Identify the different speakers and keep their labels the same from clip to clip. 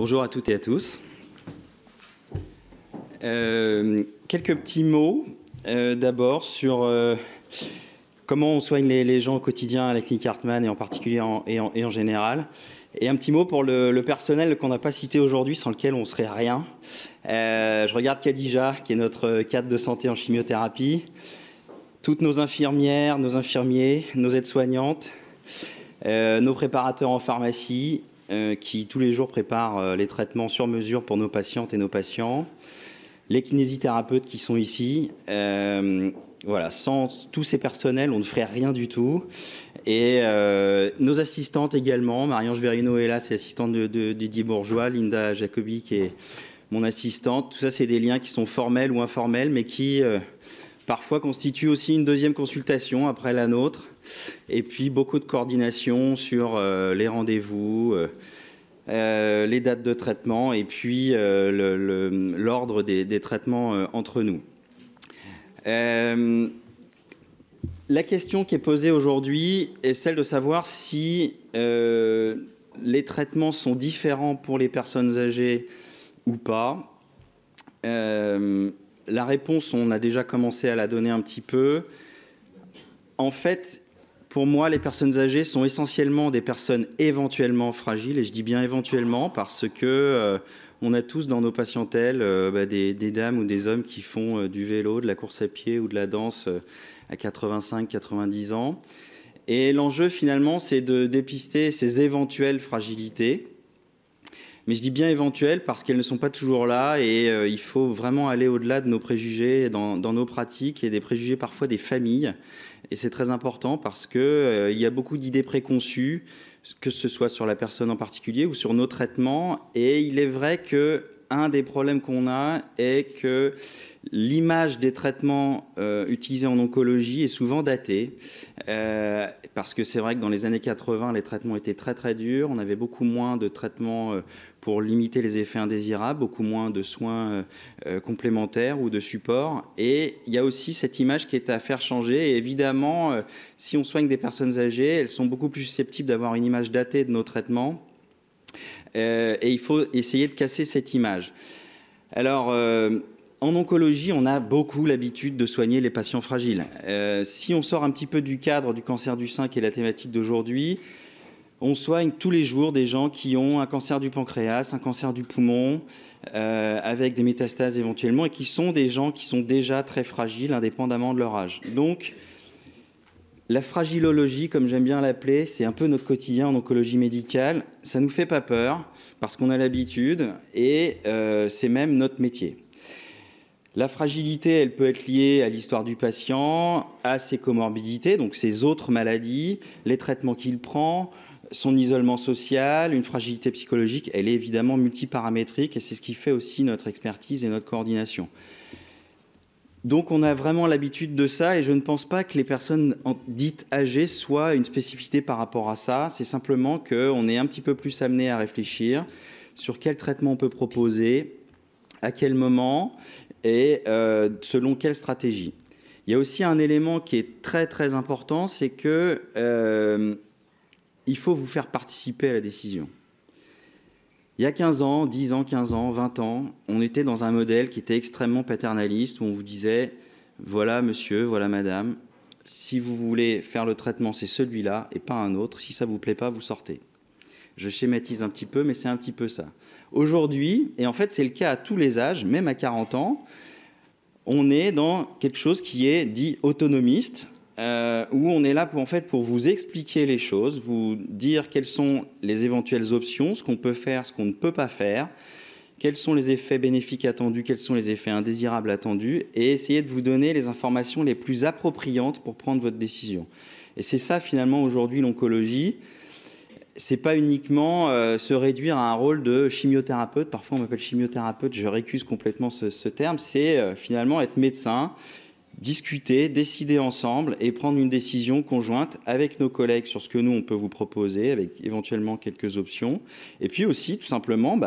Speaker 1: Bonjour à toutes et à tous. Quelques petits mots d'abord sur comment on soigne les gens au quotidien à la clinique Hartmann et en particulier et en général. Et un petit mot pour le personnel qu'on n'a pas cité aujourd'hui, sans lequel on ne serait rien. Je regarde Khadija, qui est notre cadre de santé en chimiothérapie. Toutes nos infirmières, nos infirmiers, nos aides-soignantes, nos préparateurs en pharmacie, qui tous les jours préparent les traitements sur mesure pour nos patientes et nos patients. Les kinésithérapeutes qui sont ici. Voilà, sans tous ces personnels, on ne ferait rien du tout. Et nos assistantes également. Marie-Ange Verino est là, c'est l'assistante de Didier Bourgeois. Linda Jacobi, qui est mon assistante. Tout ça, c'est des liens qui sont formels ou informels, mais qui parfois constituent aussi une deuxième consultation après la nôtre. Et puis, beaucoup de coordination sur les rendez-vous, les dates de traitement et puis l'ordre des traitements entre nous. La question qui est posée aujourd'hui est celle de savoir si les traitements sont différents pour les personnes âgées ou pas. La réponse, on a déjà commencé à la donner un petit peu. En fait, pour moi, les personnes âgées sont essentiellement des personnes éventuellement fragiles, et je dis bien éventuellement parce que on a tous dans nos patientèles des dames ou des hommes qui font du vélo, de la course à pied ou de la danse à 85-90 ans. Et l'enjeu, finalement, c'est de dépister ces éventuelles fragilités. Mais je dis bien éventuelles parce qu'elles ne sont pas toujours là et il faut vraiment aller au-delà de nos préjugés dans nos pratiques et des préjugés parfois des familles. Et c'est très important parce qu'il y a beaucoup d'idées préconçues, que ce soit sur la personne en particulier ou sur nos traitements. Et il est vrai qu'un des problèmes qu'on a est que l'image des traitements utilisés en oncologie est souvent datée, parce que c'est vrai que dans les années 80, les traitements étaient très très durs. On avait beaucoup moins de traitements pour limiter les effets indésirables, beaucoup moins de soins complémentaires ou de supports. Et il y a aussi cette image qui est à faire changer. Et évidemment, si on soigne des personnes âgées, elles sont beaucoup plus susceptibles d'avoir une image datée de nos traitements. Et il faut essayer de casser cette image. Alors, en oncologie, on a beaucoup l'habitude de soigner les patients fragiles. Si on sort un petit peu du cadre du cancer du sein, qui est la thématique d'aujourd'hui, on soigne tous les jours des gens qui ont un cancer du pancréas, un cancer du poumon, avec des métastases éventuellement, et qui sont des gens qui sont déjà très fragiles, indépendamment de leur âge. Donc, la fragilologie, comme j'aime bien l'appeler, c'est un peu notre quotidien en oncologie médicale. Ça ne nous fait pas peur, parce qu'on a l'habitude, et c'est même notre métier. La fragilité, elle peut être liée à l'histoire du patient, à ses comorbidités, donc ses autres maladies, les traitements qu'il prend, son isolement social, une fragilité psychologique. Elle est évidemment multiparamétrique et c'est ce qui fait aussi notre expertise et notre coordination. Donc on a vraiment l'habitude de ça et je ne pense pas que les personnes dites âgées soient une spécificité par rapport à ça. C'est simplement qu'on est un petit peu plus amené à réfléchir sur quel traitement on peut proposer, à quel moment et selon quelle stratégie. Il y a aussi un élément qui est très très important, c'est que il faut vous faire participer à la décision. Il y a 15 ans, 10 ans, 15 ans, 20 ans, on était dans un modèle qui était extrêmement paternaliste, où on vous disait « voilà monsieur, voilà madame, si vous voulez faire le traitement, c'est celui-là et pas un autre. Si ça ne vous plaît pas, vous sortez. » Je schématise un petit peu, mais c'est un petit peu ça. Aujourd'hui, et en fait c'est le cas à tous les âges, même à 40 ans, on est dans quelque chose qui est dit autonomiste, où on est là pour vous expliquer les choses, vous dire quelles sont les éventuelles options, ce qu'on peut faire, ce qu'on ne peut pas faire, quels sont les effets bénéfiques attendus, quels sont les effets indésirables attendus, et essayer de vous donner les informations les plus appropriantes pour prendre votre décision. Et c'est ça finalement aujourd'hui l'oncologie. C'est pas uniquement se réduire à un rôle de chimiothérapeute. Parfois on m'appelle chimiothérapeute, je récuse complètement ce terme. C'est finalement être médecin, discuter, décider ensemble et prendre une décision conjointe avec nos collègues sur ce que nous, on peut vous proposer, avec éventuellement quelques options. Et puis aussi, tout simplement,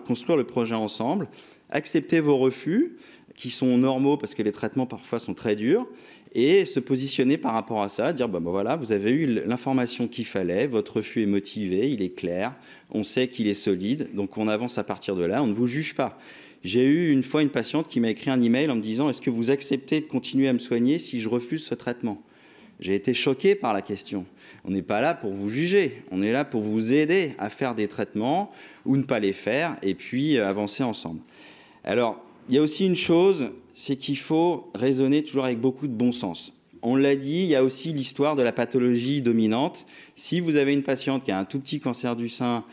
Speaker 1: construire le projet ensemble, accepter vos refus, qui sont normaux parce que les traitements parfois sont très durs, et se positionner par rapport à ça, dire voilà, vous avez eu l'information qu'il fallait, votre refus est motivé, il est clair, on sait qu'il est solide, donc on avance à partir de là, on ne vous juge pas. J'ai eu une fois une patiente qui m'a écrit un email en me disant « Est-ce que vous acceptez de continuer à me soigner si je refuse ce traitement ?» J'ai été choqué par la question. On n'est pas là pour vous juger, on est là pour vous aider à faire des traitements ou ne pas les faire et puis avancer ensemble. Alors, il y a aussi une chose, c'est qu'il faut raisonner toujours avec beaucoup de bon sens. On l'a dit, il y a aussi l'histoire de la pathologie dominante. Si vous avez une patiente qui a un tout petit cancer du sein,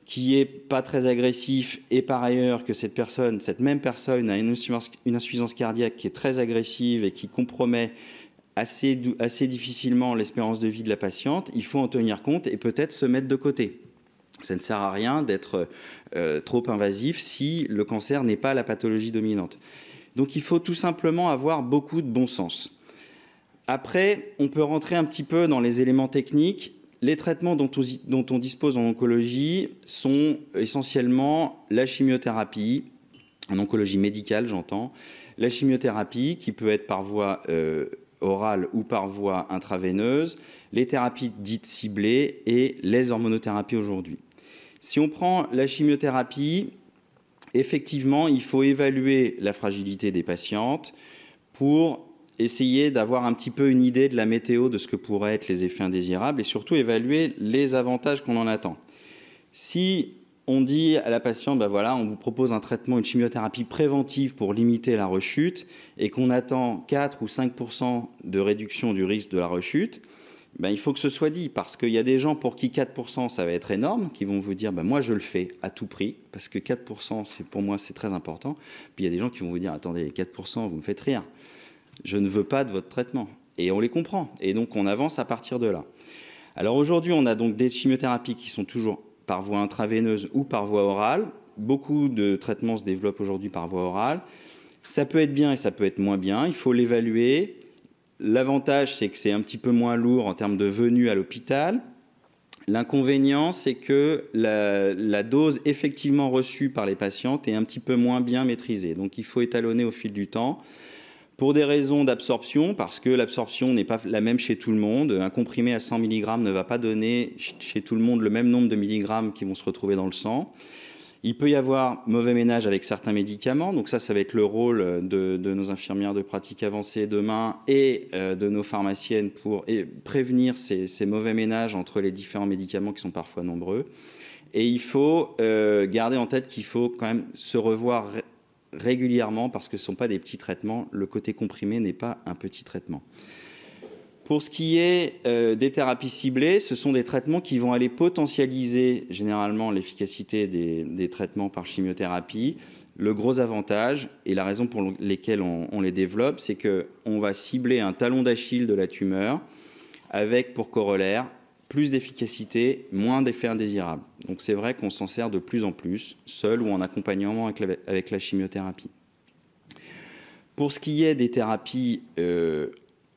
Speaker 1: qui n'est pas très agressif, et par ailleurs que cette même personne a une insuffisance cardiaque qui est très agressive et qui compromet assez difficilement l'espérance de vie de la patiente, il faut en tenir compte et peut-être se mettre de côté. Ça ne sert à rien d'être trop invasif si le cancer n'est pas la pathologie dominante. Donc il faut tout simplement avoir beaucoup de bon sens. Après, on peut rentrer un petit peu dans les éléments techniques. Les traitements dont on dispose en oncologie sont essentiellement la chimiothérapie, en oncologie médicale j'entends, la chimiothérapie qui peut être par voie orale ou par voie intraveineuse, les thérapies dites ciblées et les hormonothérapies aujourd'hui. Si on prend la chimiothérapie, effectivement, il faut évaluer la fragilité des patientes pour essayer d'avoir un petit peu une idée de la météo de ce que pourraient être les effets indésirables et surtout évaluer les avantages qu'on en attend. Si on dit à la patiente, voilà, on vous propose un traitement, une chimiothérapie préventive pour limiter la rechute et qu'on attend 4 ou 5% de réduction du risque de la rechute, il faut que ce soit dit parce qu'il y a des gens pour qui 4% ça va être énorme, qui vont vous dire moi je le fais à tout prix parce que 4% pour moi c'est très important. Puis il y a des gens qui vont vous dire attendez 4% vous me faites rire. Je ne veux pas de votre traitement. Et on les comprend. Et donc, on avance à partir de là. Alors, aujourd'hui, on a donc des chimiothérapies qui sont toujours par voie intraveineuse ou par voie orale. Beaucoup de traitements se développent aujourd'hui par voie orale. Ça peut être bien et ça peut être moins bien. Il faut l'évaluer. L'avantage, c'est que c'est un petit peu moins lourd en termes de venue à l'hôpital. L'inconvénient, c'est que la dose effectivement reçue par les patientes est un petit peu moins bien maîtrisée. Donc, il faut étalonner au fil du temps. Pour des raisons d'absorption, parce que l'absorption n'est pas la même chez tout le monde. Un comprimé à 100 mg ne va pas donner chez tout le monde le même nombre de milligrammes qui vont se retrouver dans le sang. Il peut y avoir mauvais ménage avec certains médicaments. Donc ça va être le rôle de nos infirmières de pratique avancée demain et de nos pharmaciennes pour prévenir ces mauvais ménages entre les différents médicaments qui sont parfois nombreux. Et il faut garder en tête qu'il faut quand même se revoir régulièrement parce que ce ne sont pas des petits traitements. Le côté comprimé n'est pas un petit traitement. Pour ce qui est des thérapies ciblées, ce sont des traitements qui vont aller potentialiser généralement l'efficacité des traitements par chimiothérapie. Le gros avantage et la raison pour lesquelles on les développe, c'est qu'on va cibler un talon d'Achille de la tumeur avec pour corollaire plus d'efficacité, moins d'effets indésirables. Donc c'est vrai qu'on s'en sert de plus en plus, seul ou en accompagnement avec la chimiothérapie. Pour ce qui est des thérapies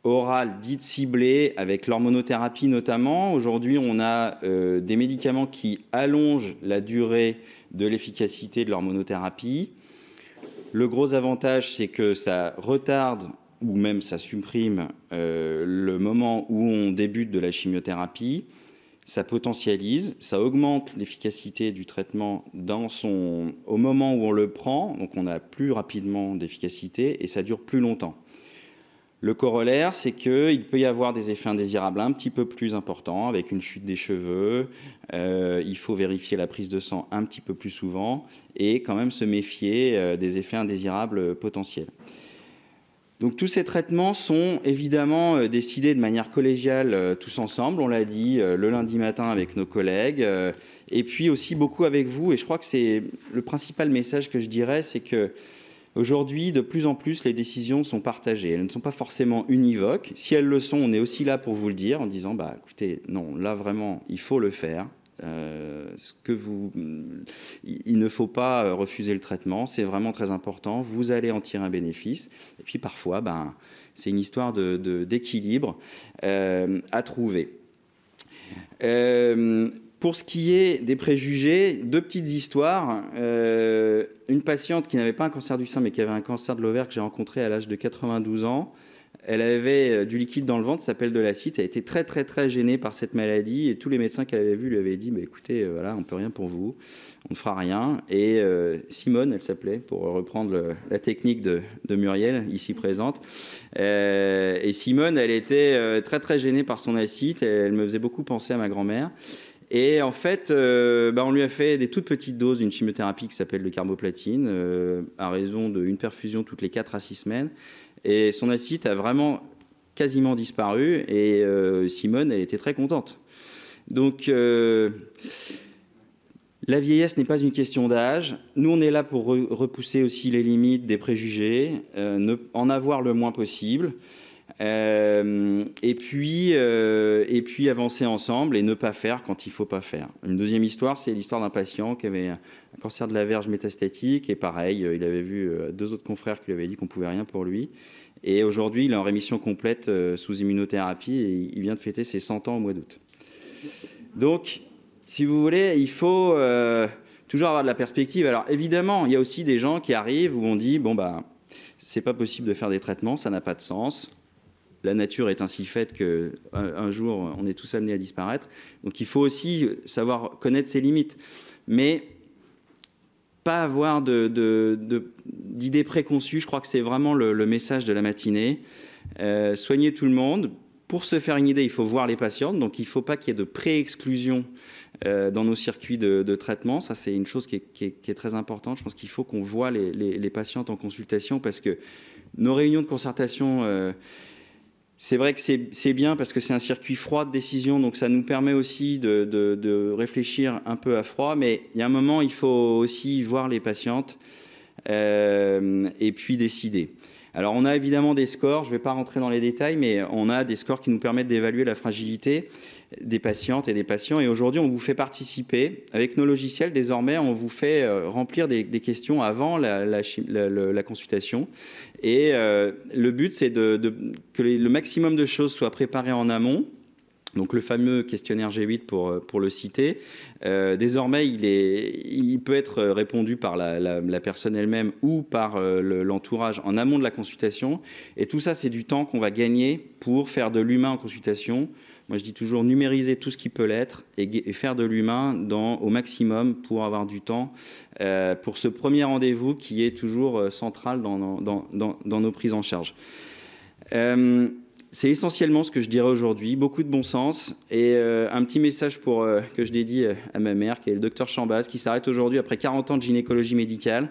Speaker 1: orales dites ciblées, avec l'hormonothérapie notamment, aujourd'hui on a des médicaments qui allongent la durée de l'efficacité de l'hormonothérapie. Le gros avantage, c'est que ça retarde ou même ça supprime le moment où on débute de la chimiothérapie, ça potentialise, ça augmente l'efficacité du traitement au moment où on le prend, donc on a plus rapidement d'efficacité et ça dure plus longtemps. Le corollaire, c'est qu'il peut y avoir des effets indésirables un petit peu plus importants, avec une chute des cheveux, il faut vérifier la prise de sang un petit peu plus souvent et quand même se méfier des effets indésirables potentiels. Donc tous ces traitements sont évidemment décidés de manière collégiale tous ensemble, on l'a dit, le lundi matin avec nos collègues, et puis aussi beaucoup avec vous. Et je crois que c'est le principal message que je dirais, c'est qu'aujourd'hui, de plus en plus, les décisions sont partagées. Elles ne sont pas forcément univoques. Si elles le sont, on est aussi là pour vous le dire, en disant, écoutez, non, là vraiment, il faut le faire. Il ne faut pas refuser le traitement, c'est vraiment très important, vous allez en tirer un bénéfice. Et puis parfois, c'est une histoire d'équilibre à trouver. Pour ce qui est des préjugés, deux petites histoires. Une patiente qui n'avait pas un cancer du sein, mais qui avait un cancer de l'ovaire que j'ai rencontré à l'âge de 92 ans, Elle avait du liquide dans le ventre, ça s'appelle de l'acide. Elle était très, très, très gênée par cette maladie. Et tous les médecins qu'elle avait vus lui avaient dit bah, écoutez, voilà, on ne peut rien pour vous, on ne fera rien. Et Simone, elle s'appelait, pour reprendre la technique de Muriel, ici présente. Et Simone, elle était très, très gênée par son acide. Elle me faisait beaucoup penser à ma grand-mère. Et en fait, on lui a fait des toutes petites doses d'une chimiothérapie qui s'appelle le carboplatine, à raison d'une perfusion toutes les 4 à 6 semaines. Et son acide a vraiment quasiment disparu. Et Simone, elle était très contente. Donc, la vieillesse n'est pas une question d'âge. Nous, on est là pour repousser aussi les limites des préjugés, en avoir le moins possible. Et puis avancer ensemble et ne pas faire quand il ne faut pas faire. Une deuxième histoire, c'est l'histoire d'un patient qui avait un cancer de la verge métastatique et pareil, il avait vu 2 autres confrères qui lui avaient dit qu'on ne pouvait rien pour lui. Et aujourd'hui, il est en rémission complète sous immunothérapie et il vient de fêter ses 100 ans au mois d'août. Donc, si vous voulez, il faut toujours avoir de la perspective. Alors évidemment, il y a aussi des gens qui arrivent où on dit bon bah c'est pas possible de faire des traitements, ça n'a pas de sens. La nature est ainsi faite qu'un jour, on est tous amenés à disparaître. Donc, il faut aussi savoir connaître ses limites. Mais pas avoir d'idées préconçues. Je crois que c'est vraiment le message de la matinée. Soigner tout le monde. Pour se faire une idée, il faut voir les patientes. Donc, il ne faut pas qu'il y ait de pré-exclusion dans nos circuits de traitement. Ça, c'est une chose qui est très importante. Je pense qu'il faut qu'on voit les patientes en consultation parce que nos réunions de concertation... c'est vrai que c'est bien parce que c'est un circuit froid de décision, donc ça nous permet aussi de réfléchir un peu à froid, mais il y a un moment, il faut aussi voir les patientes et puis décider. Alors, on a évidemment des scores, je ne vais pas rentrer dans les détails, mais on a des scores qui nous permettent d'évaluer la fragilité des patientes et des patients. Et aujourd'hui, on vous fait participer. Avec nos logiciels, désormais, on vous fait remplir des questions avant la consultation. Et le but, c'est que le maximum de choses soient préparées en amont. Donc le fameux questionnaire G8 pour le citer, désormais il peut être répondu par la personne elle-même ou par l'entourage en amont de la consultation. Et tout ça, c'est du temps qu'on va gagner pour faire de l'humain en consultation. Moi, je dis toujours numériser tout ce qui peut l'être et faire de l'humain au maximum pour avoir du temps pour ce premier rendez-vous qui est toujours central dans nos prises en charge. C'est essentiellement ce que je dirais aujourd'hui, beaucoup de bon sens et un petit message que je dédie à ma mère, qui est le docteur Chambaz, qui s'arrête aujourd'hui après 40 ans de gynécologie médicale.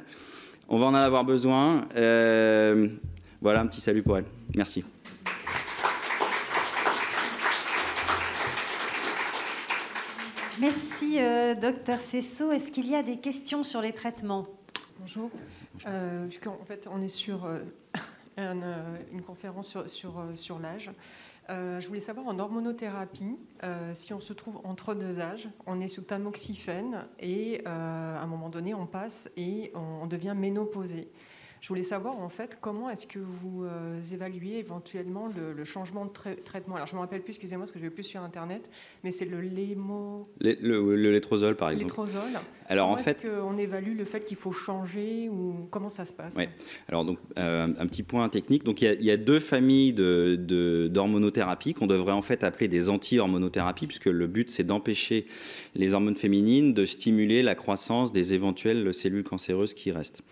Speaker 1: On va en avoir besoin. Voilà, un petit salut pour elle. Merci.
Speaker 2: Merci, docteur Cessot. Est-ce qu'il y a des questions sur les traitements?
Speaker 3: Bonjour. En fait, on est sur... une conférence sur l'âge. Je voulais savoir, en hormonothérapie, si on se trouve entre 2 âges, on est sous tamoxifène et à un moment donné, on passe et on devient ménopausé. Je voulais savoir, en fait, comment est-ce que vous évaluez éventuellement le changement de traitement. Alors, je ne me rappelle plus, excusez-moi, parce que je ne vais plus sur Internet, mais c'est le
Speaker 1: létrozole, par exemple.
Speaker 3: Létrozole.
Speaker 1: Alors,
Speaker 3: comment est-ce qu'on évalue le fait qu'il faut changer ou comment ça se passe?
Speaker 1: Ouais. Alors, donc, un petit point technique. Donc, il y a 2 familles d'hormonothérapie qu'on devrait en fait appeler des anti-hormonothérapies, puisque le but, c'est d'empêcher les hormones féminines de stimuler la croissance des éventuelles cellules cancéreuses qui restent.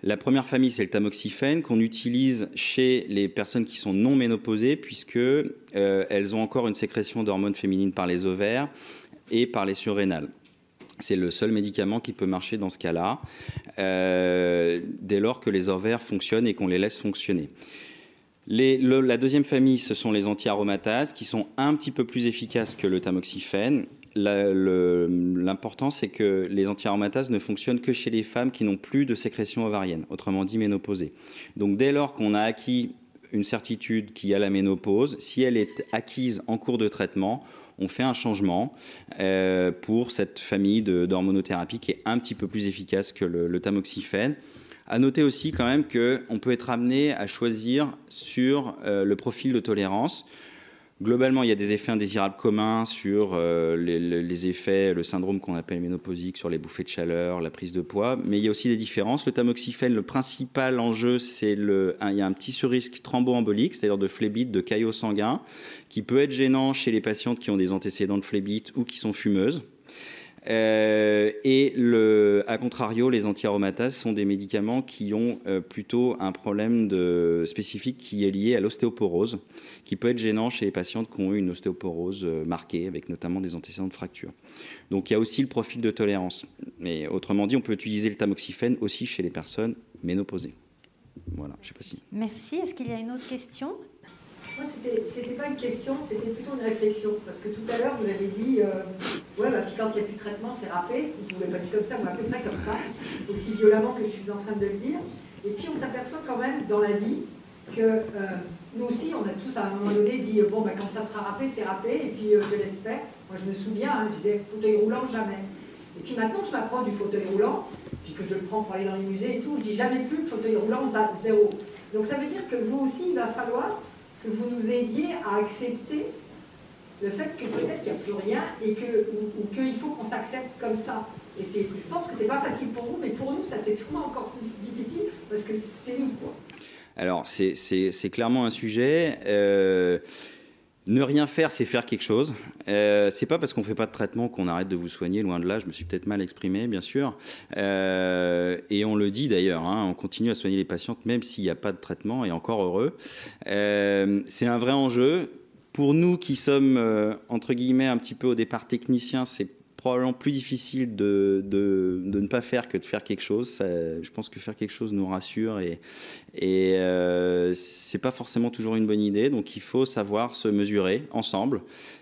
Speaker 1: La première famille, c'est le tamoxifène qu'on utilise chez les personnes qui sont non ménopausées puisque elles ont encore une sécrétion d'hormones féminines par les ovaires et par les surrénales. C'est le seul médicament qui peut marcher dans ce cas-là, dès lors que les ovaires fonctionnent et qu'on les laisse fonctionner. La deuxième famille, ce sont les anti-aromatases qui sont un petit peu plus efficaces que le tamoxifène. L'important, c'est que les anti-aromatases ne fonctionnent que chez les femmes qui n'ont plus de sécrétion ovarienne, autrement dit ménopausées. Donc dès lors qu'on a acquis une certitude qu'il y a la ménopause, si elle est acquise en cours de traitement, on fait un changement pour cette famille d'hormonothérapie qui est un petit peu plus efficace que le tamoxifène. À noter aussi quand même qu'on peut être amené à choisir sur le profil de tolérance. Globalement, il y a des effets indésirables communs sur les effets, le syndrome qu'on appelle ménopausique, sur les bouffées de chaleur, la prise de poids, mais il y a aussi des différences. Le tamoxifène, le principal enjeu, c'est il y a un petit surrisque thromboembolique, c'est-à-dire de phlébite, de caillots sanguins, qui peut être gênant chez les patientes qui ont des antécédents de phlébite ou qui sont fumeuses. Et à contrario, les anti-aromatases sont des médicaments qui ont plutôt un problème spécifique qui est lié à l'ostéoporose, qui peut être gênant chez les patientes qui ont eu une ostéoporose marquée, avec notamment des antécédents de fracture. Donc il y a aussi le profil de tolérance. Mais autrement dit, on peut utiliser le tamoxifène aussi chez les personnes ménopausées. Voilà, je sais pas si...
Speaker 2: Merci. Est-ce qu'il y a une autre question ?
Speaker 4: Moi, c'était pas une question, c'était plutôt une réflexion. Parce que tout à l'heure, vous avez dit, ouais, bah, puis quand il n'y a plus de traitement, c'est râpé. Vous ne l'avez pas dit comme ça, mais à peu près comme ça, aussi violemment que je suis en train de le dire. Et puis, on s'aperçoit quand même dans la vie que nous aussi, on a tous à un moment donné dit, bon, bah, quand ça sera râpé, c'est râpé, et puis je laisse faire. Moi, je me souviens, je disais, fauteuil roulant, jamais. Et puis maintenant, je m'apprends du fauteuil roulant, puis que je le prends pour aller dans les musées et tout, je dis jamais plus le fauteuil roulant, ça, zéro. Donc, ça veut dire que vous aussi, il va falloir que vous nous aidiez à accepter le fait que peut-être qu'il n'y a plus rien et ou qu'il faut qu'on s'accepte comme ça. Et je pense que c'est pas facile pour vous, mais pour nous, ça c'est souvent encore plus difficile parce que c'est nous, quoi.
Speaker 1: Alors, c'est clairement un sujet. Ne rien faire, c'est faire quelque chose. C'est pas parce qu'on fait pas de traitement qu'on arrête de vous soigner, loin de là. Je me suis peut-être mal exprimé, bien sûr. Et on le dit d'ailleurs, hein, on continue à soigner les patientes même s'il n'y a pas de traitement, et encore heureux. C'est un vrai enjeu. Pour nous qui sommes, entre guillemets, un petit peu au départ techniciens, c'est probablement plus difficile de ne pas faire que de faire quelque chose. Je pense que faire quelque chose nous rassure et c'est pas forcément toujours une bonne idée. Donc il faut savoir se mesurer ensemble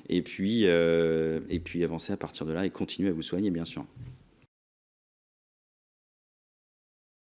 Speaker 1: et puis avancer à partir de là et continuer à vous soigner, bien sûr.